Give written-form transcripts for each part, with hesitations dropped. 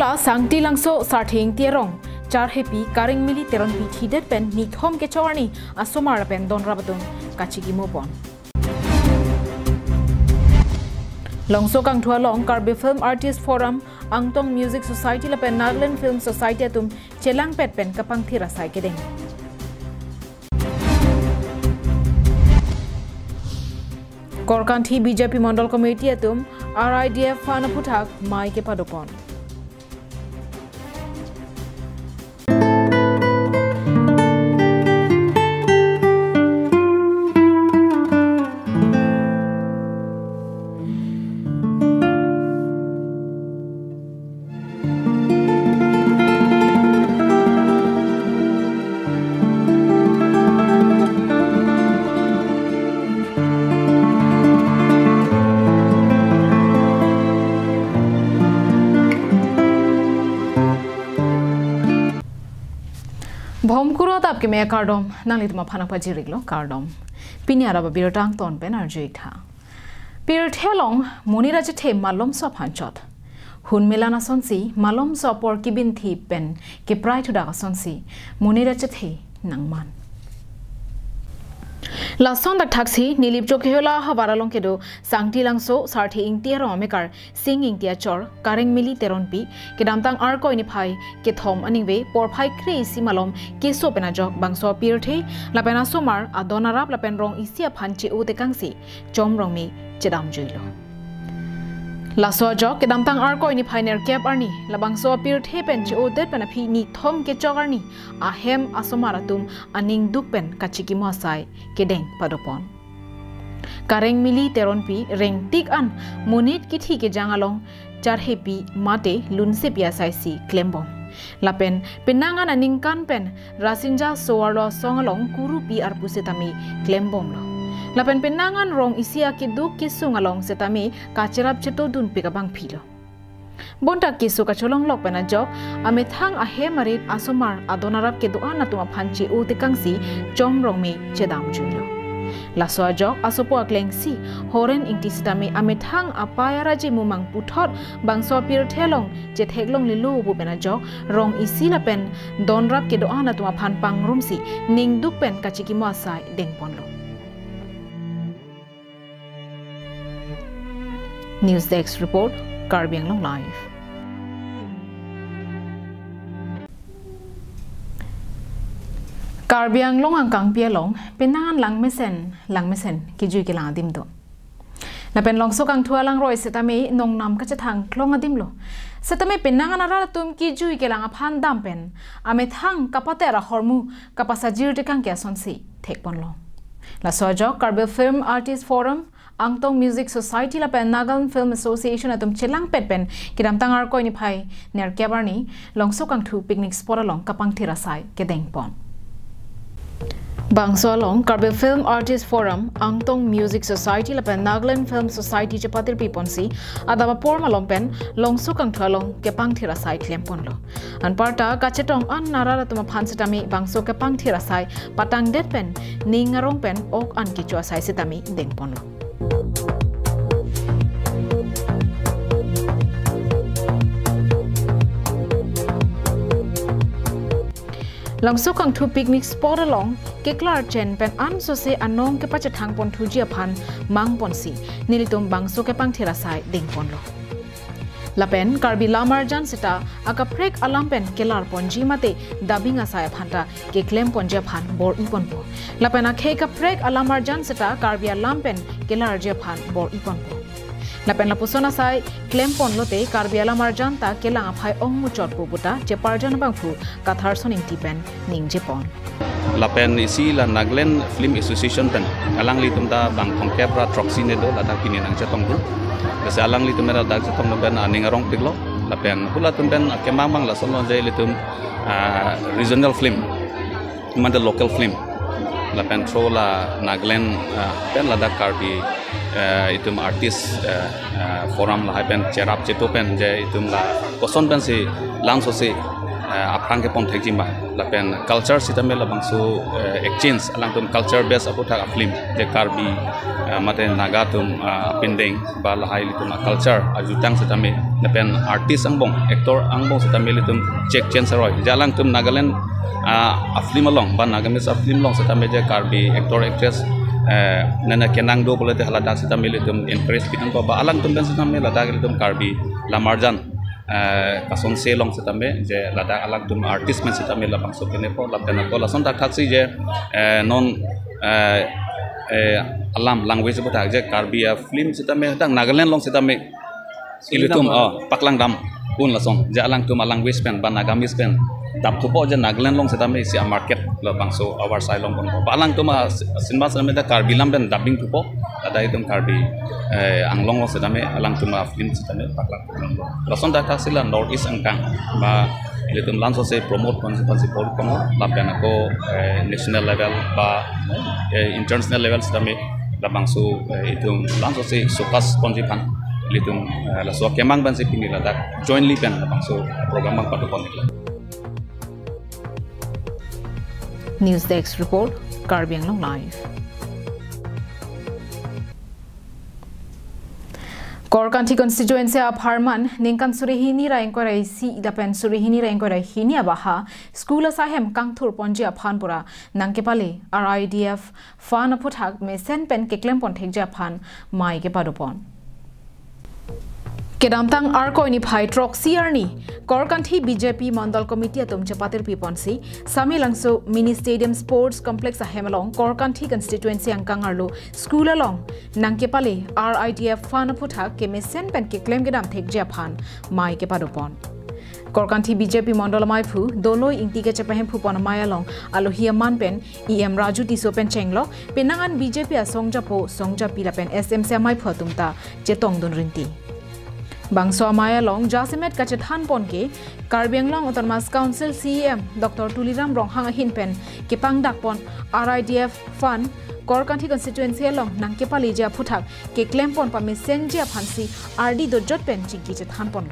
Hola sangti langso sarthing tierong char happy karing mili teron pi thidet pen ni thom ke chawani asomar pen don rabatung kachigi mopon Longso kang thua long Karbi Film Artist Forum Angtong Music Society la pen Nagaland Film Society atum chelang pet pen kapang thira sai kedeng Korkanthi BJP Mandal Committee atum RIDF fana puthak mai ke padopon Bhomkuro Adap ke me cardom nangli tuma phana pajiriglo cardom Pini Adap Abirta ton pen arjeitha Pir thelong monira che the malom so phanchot hun melana sonsi malom so por kibin thi pen ke prai thuda sonsi monira che the nangman La sonda taxi nilip jokheola habaralong kedo sangti langso sarthi ingtia romekar sing ingtia chor kareng mili teron pi kedamtang ar ko ni phai ke thom aningwe por phai kri simalom ke so pena jok bangso pirthe lapena somar adonarap lapen rong isia phanchi u te kangsi chom rong mi chedam juilo La so jok kedamtang ar ko ni phai ner cap arni labangso pirthe pen chi o det pena phi ni thom ke chogarni ahem asomaratum aning dukpen kachiki mosai kedeng padopon kareng mili teron pi reng tik an monit kithi ke jangalong char happy mate lunse pia sai si klembom lapen penangan aning kan pen rasinja soarlo songalong kuru pi arpusetami klembom lo lapen penangan rong isia ke duk ke sungalong setami kacharap cheto dun pikabang philo bonta kisu ka cholong lok pena jok amethang ahe marit asomar adonarap ke doana tuma phanchi u tikangsi chom rong me chedam chulo la so jok asopo aklengsi horen intisitami amethang apaya raji mumang puthot bangso pir thelong che theklong lilu bu pena jok rong isila pen donrap ke doana tuma phan pang rumsi ning duk pen kachiki mo sai deng ponlo News Desk report Karbi Anglong live Karbi Anglong angkang pialong penangan lang mesen kijui ke lang adim do na pen long so kang thua lang roi setame nong nam ka chathang klong adim lo setame penangan ara tum kijui ke lang aphan dam pen ame thang kapate ra hormu kapasa jir te kang kya sonsi thekpon lo la sojo Karbi Film Artist Forum Angtong Music Society la pen Nagaland Film Association atum chelang pet pen kidam tangar ko ni phai ner kebarni longso kang thu picnic spot along kapang thira sai kedeng pon Bangso along Karbi Film Artist Forum Angtong Music Society la pen Nagaland Film Society chapatir piponsi adaba por malom pen longso kang thalong kepang thira sai klempon lo an parta kachetong an narara tuma phansetami bangso kepang thira sai patang det pen ningarong pen ok an kichwa sai setami dengpon lo Longso kang thu picnic spot along keklar chen pen an so se anong ke pachathang pon thujia phan mang ponsi nilitum bangso ke pang thira sai ding pon lo lapen Karbi lamarjan sita aka prek alam pen kelar ponji mate dabinga sai phanta ke klem ponja phan bor ipon po lapen akhe ka prek alamarjan sita Karbi alam pen kelar je phan bor ipon po lapen lapusona sai klem pon lote Karbi alamarjan ta kelang aphai ongmu chot pu buta je parjan bangphu kathar soning tipen ning je pon lapen isi la Nagaland Film Association pen alang litum da bang thongkep ra troxine do la ta kinin ang chatong bu besa alang litum ra da chatong no ben aning arong piklo lapen hula tum ben kemang bang la solon jai litum regional film man the local film lapen thro la Nagaland pen la da Karbi itum artist forum la pen cherap cheto pen je itum la koson pen se lang so se aprang ke pon thejima lapen culture sitame labangso exchange alang tum culture base aputhak film je karbi mate naga tum pindeng ba lahai litum culture ajutang sitame lapen artist angbong actor angbong sitame litum check change roi jalang tum nagaland film along ba nagamis film long sitame je karbi actor actress nana kenang do boleh haladak sitame litum encourage bitan ba alang tum ben sitame ladak litum karbi lamarjan kasong selong sitame je lada alag tum artist men sitame la bangso kene po labdana ko lason tak taksi je non alam language botak je karbia film sitame tang nagaland long sitame ilitum paklang dam pun lason je alang tum language pen ban nagamis pen tap tu po je nagaland long sitame si market la bangso our side long ko alang tum sinma sitame da karbi lam ben dubbing tu po ada itum karbi anglong lo sitame alang tum film sitame paklang lason tak taksi la north east angkang ba ilitum lanso se promote konsi pol kono labdana ko national level ba international level sitame la bangso itum lanso se sukas konsi pan ilitum la so kemang ban se pini la dak jointly pen la bangso program bang patu kon News Desk report Karbi Anglong live. Korkanthi constituency of Harman ningkan surihini ra engkorai si dapen surihini ra engkorai hini abaha school asahem kangthur ponji aphanpura nangkepale RIDF fan aputhak me sen pen keklem pon thekja phan mai ke padopon Kedamtang Arkoini Pai Troxy Arni, Korkanthi BJP Mandal Committee atum Chapatir Piponsi, Samilangso Mini Stadium Sports Complex Ahemalong, Korkanthi constituency Angkangarlo, School along, Nankepale, RIDF Fanaputha, Kemesen Pen Kiklem Gedam Tek Japan, Mai Kepadopon. Korkanthi BJP Mondolamai Pu, Doloi Intika Chapahem Pupon Mayalong, Alohia Manpen, EM Raju Tisopen Chenglo, Penangan BJP Songjapo, Songja Pilapen SM Samai Phatumta, Chetong Dunrinti. Bangso Amaya Long, Jasimet Kachethan Ponke, Karbianglong Autonomous Council CEM, Dr. Tuliram Ronghang Hinpen, Kipang Dakpon, RIDF Fund, Korkanthi constituency along, Nankepalija Putak, Ke Klempon Pamisenja Pansi, RD Dojot Pen Chiki Chethanpon.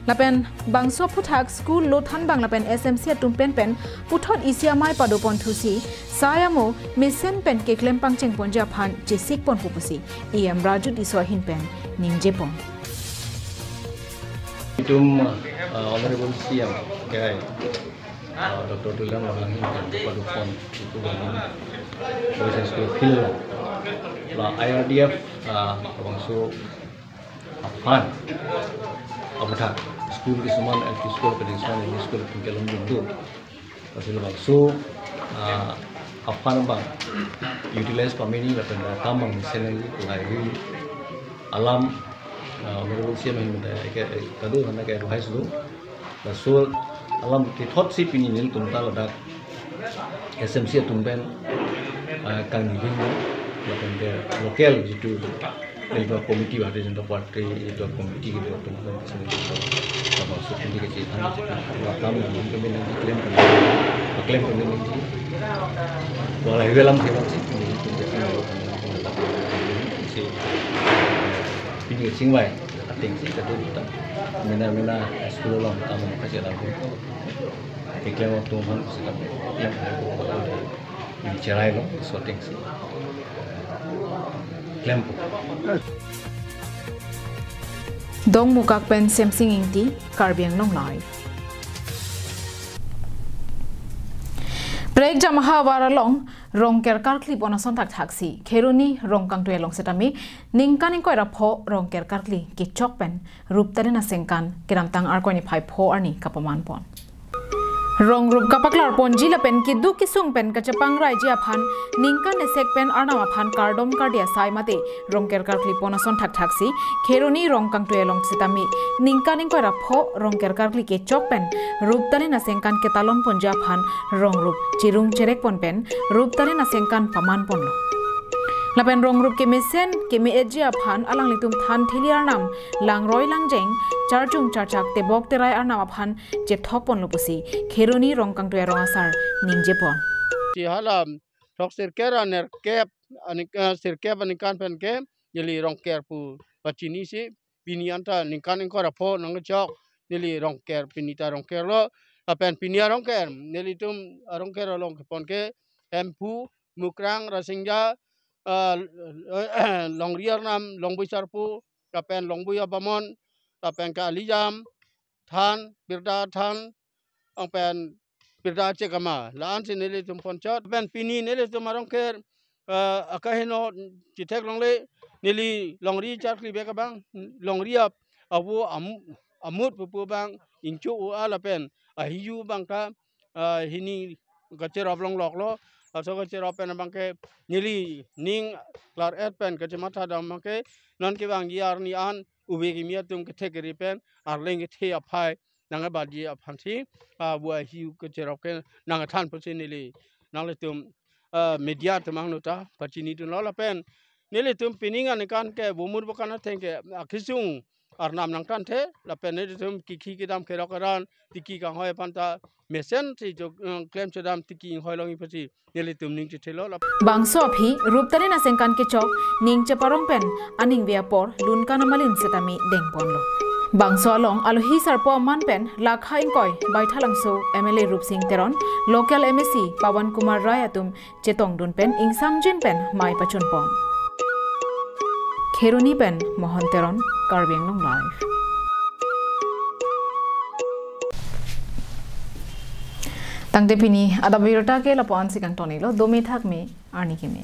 Lapen Bangso Putak School Lothan Bang Lapen SMC Tumpen Pen, Putot Isiamai Padopon Tusi, Sayamo, Misen Pen Ke Klempang Chengpon Japan, Jesik Pon Pupusi, EM Raju Diso Hinpen, Ningjepon. Itum Honorable CM KAL Dr. Tuliram Ronghang Padupon itu bagi proses film la IRDF bangso Afan apathak school kisuman LP school pedisman ini school pengkelom jundu hasil bangso Afan bang utilize pamini la penda tamang seneng lagi alam Honorable CM hinda kadu hana ke advice do la sol alam ke thot si pini nil tumta ladak SMC tumben kang living la pende local jitu legal committee bade jento party itu committee gitu tumben sini la maksud ini ke jitan la kam na mungkin ben claim community wala ivelam ke si Ini singwai, ating sih kado kita, mina sekolah long tamu kasih lagu, iklan waktu mana kita yang bicara lo, shooting sih, lempo. Dong mukak pen semsing inti, Karbiang Long live. Break jamaha waralong rongker karkli bonason tak taksi kheruni rongkang tu elong setami ningkaning ko rapho rongker karkli ki chokpen ruptare na sengkan kiramtang arkoni phai pho arni kapaman pon rong rup kapaklar ponji la pen ki du ki sung pen ka chapang rai ji aphan ningkan ne sek pen arna aphan kardom kardia sai mate rongker karkli bonason tak taksi kheruni rongkang tu elong setami ningkaning ko rapho rongker karkli ki chokpen ruptare na sengkan ke talon ponja aphan rong rup chirung cherek pon pen ruptare na sengkan paman pon lo lapen rong rup ke mesen ke me eji aphan alang litum than thili arnam lang roi lang jeng charjung charchak te bok te rai arnam aphan je thok pon lo pusi kheroni rongkang tu erong asar ningje pon ti halam rok sir kera ner kep anik sir kep anikan pen ke yeli rong ker pu pachini si pini anta nikan ko rapho nang chok yeli rong ker pinita rong ker lo apen pinia rongker nelitum rongker along kepon ke empu mukrang rasingja long riar nam long buisar pu kapen long buya bamon kapen ka alijam than birda than angpen birda cekama laan si nelitum poncot pen pini nelitum rongker akahino citek longle neli longri charkli beka bang longri ap awu amut pupu bang incu ala pen ahiu bangka hini kacer oblong lok lo aso kacer open bangke nili ning klar pen kacamata dam bangke non ke bang yar ni an ubi kimia tum kategori pen arleng ke apai nanga baji aphansi bua hiu kacer open nanga than pusin nili nang tum media temang nuta pacini tu lola pen nili tum piningan kan ke bumur bukan tengke akisung arnam nang kan the la pen nili tum kiki kidam kerokaran tiki kang hoy panta mesen si jo claim sedam tiki hoy longi pasi nili tum ning chelo la bangso aphi ruptani na sengkan ke chok ning che parong pen aning via por lun kana malin setami deng ponlo bangso along alohi sarpo man pen lakha ingkoi baithalangso MLA Rup Singh Teron local MSc Pawan Kumar Rai atum chetong dun pen ingsang jin pen mai pachun pon Kheruni pen Mohan Teron Karbeng Long Live Tangte pini Adap Abirta ke lapon sikang tonilo domi thak me arni ke me